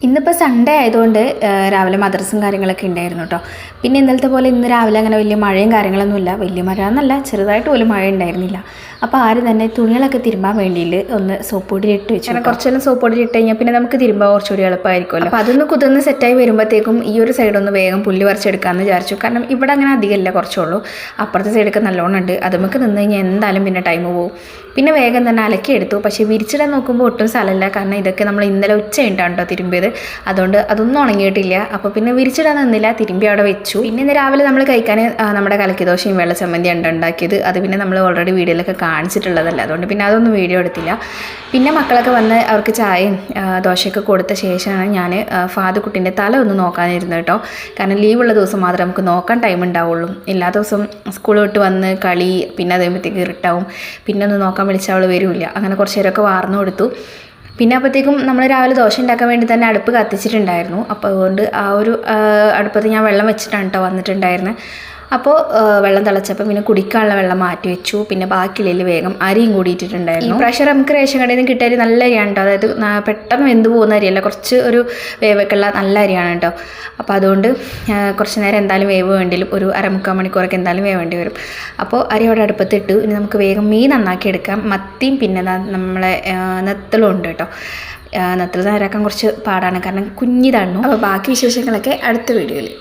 ഇന്നിപ്പോൾ സൺഡേ ആയതുകൊണ്ട് രാവിലെ മദ്രസും കാര്യങ്ങളൊക്കെ ഉണ്ടായിരുന്നു കേട്ടോ. പിന്നെ ഇന്നലത്തെ പോലെ ഇന്ന് രാവിലെ അങ്ങനെ വലിയ മഴയും കാര്യങ്ങളൊന്നുമില്ല. വലിയ മഴ എന്നല്ല, ചെറുതായിട്ട് പോലും മഴ ഉണ്ടായിരുന്നില്ല. അപ്പോൾ ആരും തന്നെ തുണികളൊക്കെ തിരുമ്പാൻ വേണ്ടിയിട്ട് ഒന്ന് സോപ്പ് പൊടി ഇട്ട് വെച്ചു. കാരണം കുറച്ചെല്ലാം സോപ്പ് പൊടി ഇട്ട് കഴിഞ്ഞാൽ പിന്നെ നമുക്ക് തിരുമ്പാൻ കുറച്ചുകൂടി എളുപ്പമായിരിക്കുമല്ലോ. അപ്പോൾ അതൊന്ന് കുതിർന്ന് സെറ്റായി വരുമ്പോഴത്തേക്കും ഈ ഒരു സൈഡൊന്ന് വേഗം പുല്ല് പറിച്ചെടുക്കാമെന്ന് വിചാരിച്ചു. കാരണം ഇവിടെ അങ്ങനെ അധികമല്ല, കുറച്ചുള്ളൂ. അപ്പുറത്തെ സൈഡൊക്കെ നല്ലോണം ഉണ്ട്. അത് നമുക്ക് നിന്ന് കഴിഞ്ഞാൽ എന്തായാലും പിന്നെ ടൈം പോകും. പിന്നെ വേഗം തന്നെ അലക്കിയെടുത്തു. പക്ഷേ വിരിച്ചിടാൻ നോക്കുമ്പോൾ ഒട്ടും സ്ഥലമില്ല. കാരണം ഇതൊക്കെ നമ്മൾ ഇന്നലെ ഉച്ച കഴിഞ്ഞിട്ടാണ് കേട്ടോ തിരുമ്പിയത്. അതുകൊണ്ട് അതൊന്നും ഉണങ്ങിയിട്ടില്ല. അപ്പോൾ പിന്നെ വിരിച്ചിടാൻ നിന്നില്ല, തിരുമ്പി അവിടെ വെച്ചു. പിന്നെ ഇന്ന് രാവിലെ നമ്മൾ കഴിക്കാൻ നമ്മുടെ കലക്കിദോശയും വെള്ള ചമ്മന്തി ഉണ്ടാക്കിയത്. അത് പിന്നെ നമ്മൾ ഓൾറെഡി വീഡിയോയിലൊക്കെ കാണിച്ചിട്ടുള്ളതല്ല, അതുകൊണ്ട് പിന്നെ അതൊന്നും വീഡിയോ എടുത്തില്ല. പിന്നെ മക്കളൊക്കെ വന്ന് അവർക്ക് ചായയും ദോശയൊക്കെ കൊടുത്ത ശേഷമാണ് ഞാൻ ഫാദുക്കുട്ടിൻ്റെ തല ഒന്ന് നോക്കാനിരുന്നത് കേട്ടോ. കാരണം ലീവുള്ള ദിവസം മാത്രമേ നമുക്ക് നോക്കാൻ ടൈം ഉണ്ടാവുള്ളൂ. എല്ലാ ദിവസവും സ്കൂൾ വിട്ട് വന്ന് കളി, പിന്നെ അതേപോഴത്തേക്ക് ഇരുട്ടാവും. പിന്നെ ഒന്ന് നോക്കാൻ വിളിച്ചാൽ അവൾ വരില്ല. അങ്ങനെ കുറച്ച് നേരമൊക്കെ വാർന്നു കൊടുത്തു. പിന്നെ അപ്പോഴത്തേക്കും നമ്മൾ രാവിലെ ദോശ ഉണ്ടാക്കാൻ വേണ്ടി തന്നെ അടുപ്പ് കത്തിച്ചിട്ടുണ്ടായിരുന്നു. അപ്പോൾ അതുകൊണ്ട് ആ ഒരു അടുപ്പത്ത് ഞാൻ വെള്ളം വെച്ചിട്ടാണ് കേട്ടോ വന്നിട്ടുണ്ടായിരുന്നത്. അപ്പോൾ വെള്ളം തിളച്ചപ്പോൾ പിന്നെ കുടിക്കാനുള്ള വെള്ളം മാറ്റി വെച്ചു. പിന്നെ ബാക്കിയുള്ളതിൽ വേഗം അരിയും കൂടിയിട്ടിട്ടുണ്ടായിരുന്നു. ഈ പ്രാവശ്യം നമുക്ക് റേഷൻ കടയിൽ നിന്ന് കിട്ടിയ അരി നല്ല അരിയാണ് കേട്ടോ. അതായത് പെട്ടെന്ന് വെന്ത് പോകുന്ന അരിയല്ല, കുറച്ച് ഒരു വേവൊക്കെയുള്ള നല്ല അരിയാണ് കേട്ടോ. അപ്പോൾ അതുകൊണ്ട് കുറച്ച് നേരം എന്തായാലും വേവ് വേണ്ടിയും ഒരു അരമുക്കാൽ മണിക്കൂറൊക്കെ എന്തായാലും വേവേണ്ടി വരും. അപ്പോൾ അരി അവിടെ അടുപ്പത്തിട്ടു. ഇനി നമുക്ക് വേഗം മീൻ നന്നാക്കി എടുക്കാം. മത്തിയും പിന്നെ നമ്മളെ നെത്തലും ഉണ്ട് കേട്ടോ. നെത്തൽ നേരാക്കാൻ കുറച്ച് പാടാണ്, കാരണം കുഞ്ഞിതാണ്. അപ്പോൾ ബാക്കി വിശേഷങ്ങളൊക്കെ അടുത്ത വീഡിയോയിൽ.